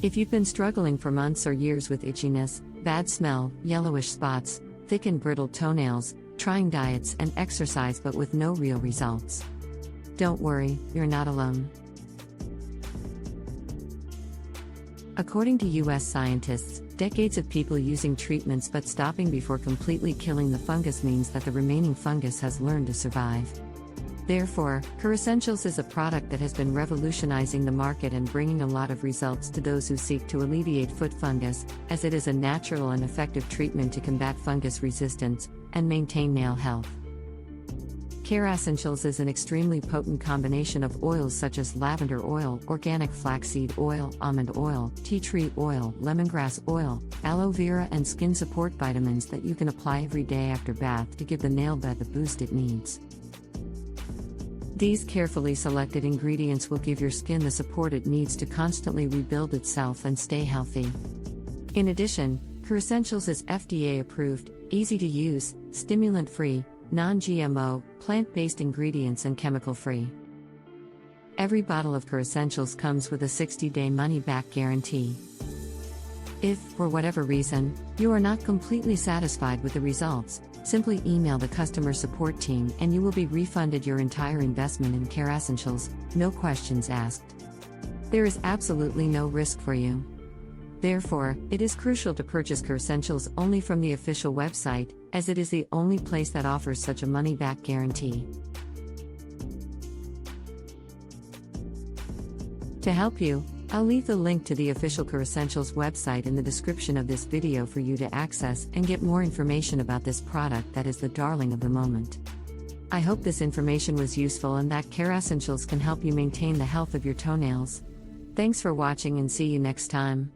If you've been struggling for months or years with itchiness, bad smell, yellowish spots, thick and brittle toenails, trying diets and exercise but with no real results, don't worry, you're not alone. According to US scientists, decades of people using treatments but stopping before completely killing the fungus means that the remaining fungus has learned to survive. Therefore, CurEssentials is a product that has been revolutionizing the market and bringing a lot of results to those who seek to alleviate foot fungus, as it is a natural and effective treatment to combat fungus resistance and maintain nail health. CurEssentials is an extremely potent combination of oils such as lavender oil, organic flaxseed oil, almond oil, tea tree oil, lemongrass oil, aloe vera, and skin support vitamins that you can apply every day after bath to give the nail bed the boost it needs. These carefully selected ingredients will give your skin the support it needs to constantly rebuild itself and stay healthy. In addition, CurEssentials is FDA approved, easy to use, stimulant-free, non-GMO, plant-based ingredients and chemical-free. Every bottle of CurEssentials comes with a 60-day money-back guarantee. If, for whatever reason, you are not completely satisfied with the results, simply email the customer support team and you will be refunded your entire investment in CurEssentials, no questions asked. There is absolutely no risk for you. Therefore, it is crucial to purchase CurEssentials only from the official website, as it is the only place that offers such a money-back guarantee. To help you, I'll leave the link to the official CurEssentials website in the description of this video for you to access and get more information about this product that is the darling of the moment. I hope this information was useful and that CurEssentials can help you maintain the health of your toenails. Thanks for watching and see you next time.